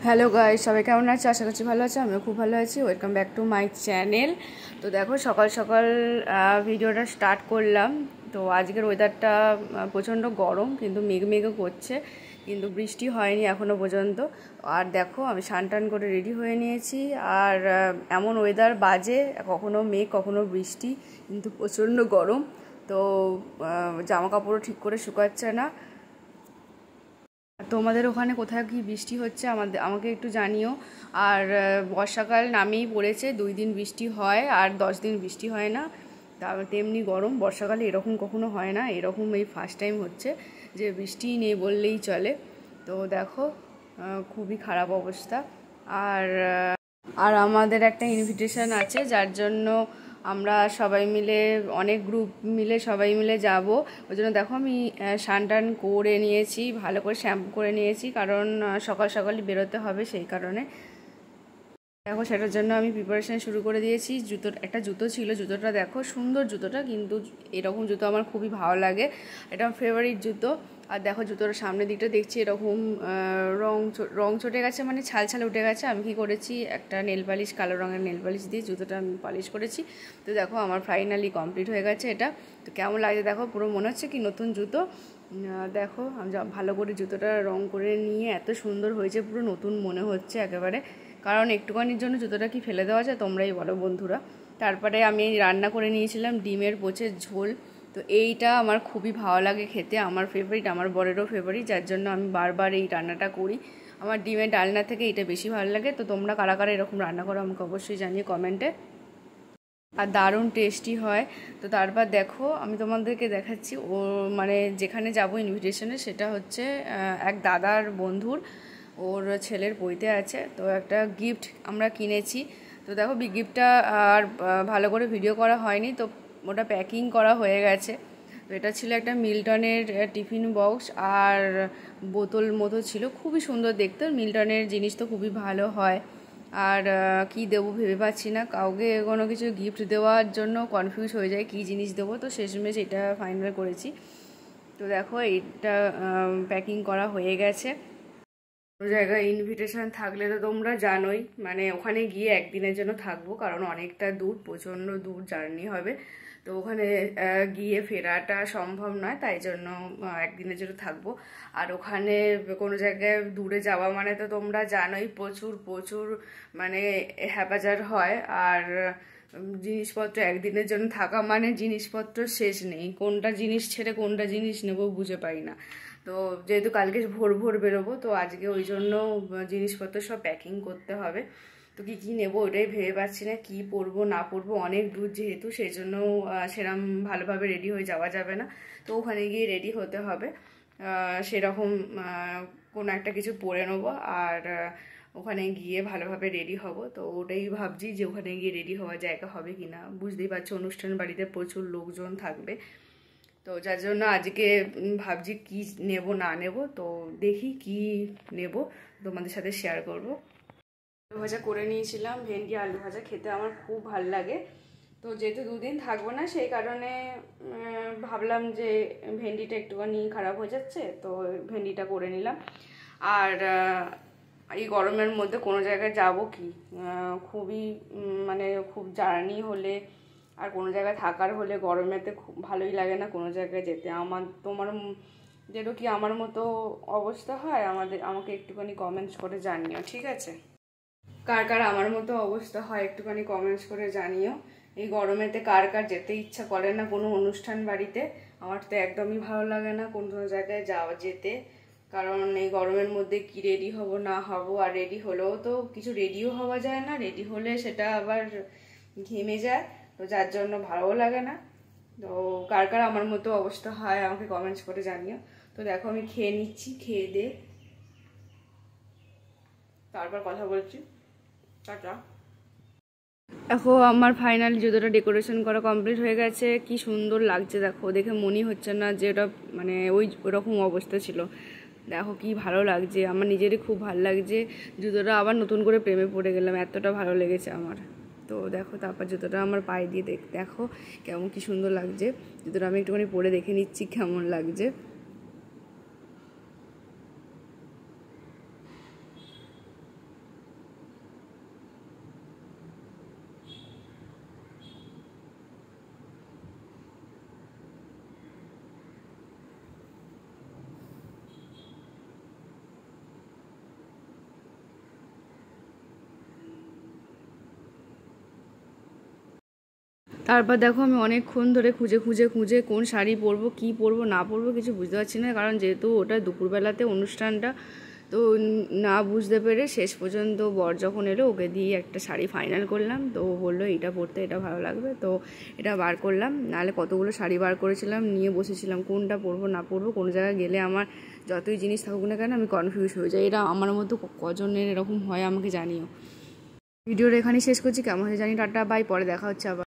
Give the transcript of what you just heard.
Hello guys, সবাই কেমন আছে? আশা করছি ভালো আছে। আমিও খুব ভালো আছি। Welcome back to my channel. তো দেখো, সকাল সকাল ভিডিওটা স্টার্ট করলাম। তো আজকের ওয়েদারটা প্রচণ্ড গরম, কিন্তু মেঘ মেঘও করছে, কিন্তু বৃষ্টি হয়নি এখনও পর্যন্ত। আর দেখো, আমি স্নান টান করে রেডি হয়ে নিয়েছি। আর এমন ওয়েদার বাজে, কখনো মেঘ কখনো বৃষ্টি, কিন্তু প্রচণ্ড গরম। তো জামা কাপড়ও ঠিক করে শুকাচ্ছে না। তোমাদের ওখানে কোথায় কি বৃষ্টি হচ্ছে আমাকে একটু জানিও। আর বর্ষাকাল নামেই পড়েছে, 2 দিন বৃষ্টি হয় আর 10 দিন বৃষ্টি হয় না। তেমনি গরম, বর্ষাকালে এরকম কখনো হয় না, এরকম এই ফার্স্ট টাইম হচ্ছে যে বৃষ্টি নেই বললেই চলে। তো দেখো, খুবই খারাপ অবস্থা। আর আর আমাদের একটা ইনভিটেশন আছে, যার জন্য আমরা সবাই মিলে, অনেক গ্রুপ মিলে সবাই মিলে যাব। ওই জন্য দেখো, আমি স্নান টান করে নিয়েছি, ভালো করে শ্যাম্পু করে নিয়েছি, কারণ সকাল সকালই বেরোতে হবে, সেই কারণে। দেখো, সেটার জন্য আমি প্রিপারেশান শুরু করে দিয়েছি। একটা জুতো ছিল, জুতোটা দেখো, সুন্দর জুতোটা, কিন্তু এরকম জুতো আমার খুবই ভালো লাগে, এটা আমার ফেভারিট জুতো। আর দেখো, জুতোর সামনের দিকটা দেখছি এরকম রং চটে গেছে, মানে ছাল ছালে উঠে গেছে। আমি কি করেছি, একটা নেল পালিশ, কালো রঙের নেল পালিশ দিয়ে জুতোটা আমি পালিশ করেছি। তো দেখো, আমার ফাইনালি কমপ্লিট হয়ে গেছে এটা। তো কেমন লাগছে দেখো, পুরো মনে হচ্ছে কি নতুন জুতো। দেখো, আমি ভালো করে জুতোটা রং করে নিয়ে এত সুন্দর হয়েছে, পুরো নতুন মনে হচ্ছে একেবারে। কারণ একটুখানির জন্য জুতোটা কি ফেলে দেওয়া যায়, তোমরাই বলো বন্ধুরা। তারপরে আমি রান্না করে নিয়েছিলাম ডিমের পোচের ঝোল। তো এইটা আমার খুবই ভালো লাগে খেতে, আমার ফেভারিট, আমার বরেরও ফেভারিট, যার জন্য আমি বারবার এই রান্নাটা করি। আমার ডিমের ডালনা থেকে এটা বেশি ভালো লাগে। তো তোমরা কারা কারা এরকম রান্না করো আমাকে অবশ্যই জানিয়ে কমেন্টে। আর দারুণ টেস্টি হয়। তো তারপর দেখো, আমি তোমাদেরকে দেখাচ্ছি ও, মানে যেখানে যাব ইনভিটেশনে, সেটা হচ্ছে এক দাদার বন্ধুর, ওর ছেলের বইতে আছে। তো একটা গিফট আমরা কিনেছি। তো দেখো, গিফটটা আর ভালো করে ভিডিও করা হয়নি, তো ওটা প্যাকিং করা হয়ে গেছে। তো এটা ছিল একটা মিল্টনের টিফিন বক্স, আর বোতল মতো ছিল, খুবই সুন্দর দেখতে। মিল্টনের জিনিস তো খুবই ভালো হয়। আর কি দেবো ভেবে পাচ্ছি না, কাউকে কোনো কিছু গিফট দেওয়ার জন্য কনফিউজ হয়ে যায় কী জিনিস দেবো। তো শেষমেশ এটা ফাইনাল করেছি। তো দেখো, এইটা প্যাকিং করা হয়ে গেছে। কোনো জায়গায় ইনভিটেশন থাকলে তো তোমরা জানোই, মানে ওখানে গিয়ে একদিনের জন্য থাকবো, কারণ অনেকটা দূর, প্রচণ্ড দূর জার্নি হবে। তো ওখানে গিয়ে ফেরাটা সম্ভব নয়, তাই জন্য একদিনের জন্য থাকবো। আর ওখানে কোনো জায়গায় দূরে যাওয়া মানে তো তোমরা জানোই, প্রচুর প্রচুর মানে হ্যাপাজার হয়। আর জিনিসপত্র একদিনের জন্য থাকা মানে জিনিসপত্র শেষ নেই, কোনটা জিনিস ছেড়ে কোনটা জিনিস নেবো বুঝে পাই না। তো যেহেতু কালকে ভোর ভোর বেরোবো, তো আজকে ওই জন্য জিনিসপত্র সব প্যাকিং করতে হবে। তো কী কী নেবো ওটাই ভেবে পাচ্ছি না, কী পরবো না পরবো, অনেক দূর যেহেতু, সেই জন্য সেরকম ভালোভাবে রেডি হয়ে যাওয়া যাবে না। তো ওখানে গিয়ে রেডি হতে হবে, সেরকম কোনো একটা কিছু পরে নেবো। আর ওখানে গিয়ে ভালোভাবে রেডি হব। তো ওটাই ভাবছি যে ওখানে গিয়ে রেডি হওয়ার জায়গা হবে কি না। বুঝতেই পারছো, অনুষ্ঠান বাড়িতে প্রচুর লোকজন থাকবে, তো যার জন্য আজকে ভাবছি কি নেব না নেব। তো দেখি কি নেব, তোমাদের সাথে শেয়ার করব। আলু ভাজা করে নিয়েছিলাম, ভেন্ডি আলু ভাজা খেতে আমার খুব ভাল লাগে। তো যেহেতু 2 দিন থাকবো না, সেই কারণে ভাবলাম যে ভেন্ডিটা একটুখানি খারাপ হয়ে যাচ্ছে, তো ভেন্ডিটা করে নিলাম। আর এই গরমের মধ্যে কোনো জায়গায় যাব কি, খুবই মানে খুব জার্নি হলে আর কোনো জায়গায় থাকার হলে গরমেতে খুব ভালোই লাগে না কোনো জায়গায় যেতে। তোমার যেটা কি আমার মতো অবস্থা হয়, আমাকে একটুখানি কমেন্টস করে জানিও, ঠিক আছে? কার কার আমার মতো অবস্থা হয় একটুখানি কমেন্টস করে জানিও। এই গরমেতে কার কার যেতে ইচ্ছা করে না কোনো অনুষ্ঠান বাড়িতে। আমার তো একদমই ভালো লাগে না কোনো জায়গায় যেতে, কারণ এই গরমের মধ্যে কি রেডি হব না হব, আর রেডি হলেও তো কিছু রেডিও হওয়া যায় না, রেডি হলে সেটা আবার ঘেমে যায়, তো যার জন্য ভালোও লাগে না। তো কার কার আমার মতো অবস্থা হয় আমাকে কমেন্টস করে জানিও। তো দেখো, আমি খেয়ে নিচ্ছি, খেয়ে দিয়ে তারপর কথা বলছি। টাটা। দেখো, আমার ফাইনালি জুতোটা ডেকোরেশন করা কমপ্লিট হয়ে গেছে, কি সুন্দর লাগছে দেখো, দেখে মনেই হচ্ছে না যে ওটা মানে ওরকম অবস্থা ছিল। দেখো কি ভালো লাগছে, আমার নিজেরই খুব ভালো লাগছে। জুতোটা আবার নতুন করে প্রেমে পড়ে গেলাম, এতটা ভালো লেগেছে আমার। তো দেখো, তারপর জুতোটা আমার পায়ে দিয়ে দেখো কেমন কি সুন্দর লাগছে। জুতোটা আমি একটুখানি পরে দেখে নিচ্ছি কেমন লাগছে। তারপর দেখো আমি অনেকক্ষণ ধরে খুঁজে খুঁজে খুঁজে কোন শাড়ি পরবো, কী পরবো না পরবো কিছু বুঝতে পারছি না, কারণ যেহেতু ওটা দুপুরবেলাতে অনুষ্ঠানটা, তো না বুঝতে পেরে শেষ পর্যন্ত বর যখন এলো ওকে দিয়ে একটা শাড়ি ফাইনাল করলাম। তো ও বললো এটা পরতে এটা ভালো লাগবে, তো এটা বার করলাম। নাহলে কতগুলো শাড়ি বার করেছিলাম, নিয়ে বসেছিলাম কোনটা পরবো না পরবো। কোনো জায়গায় গেলে আমার যতই জিনিস থাকুক না কেন আমি কনফিউজ হয়ে যাই। এটা আমার মতো কজনের এরকম হয় আমাকে জানিও। ভিডিওটা এখানেই শেষ করছি, কেমন হয়ে জানি। টাটা বাই, পরে দেখা হচ্ছে আবার।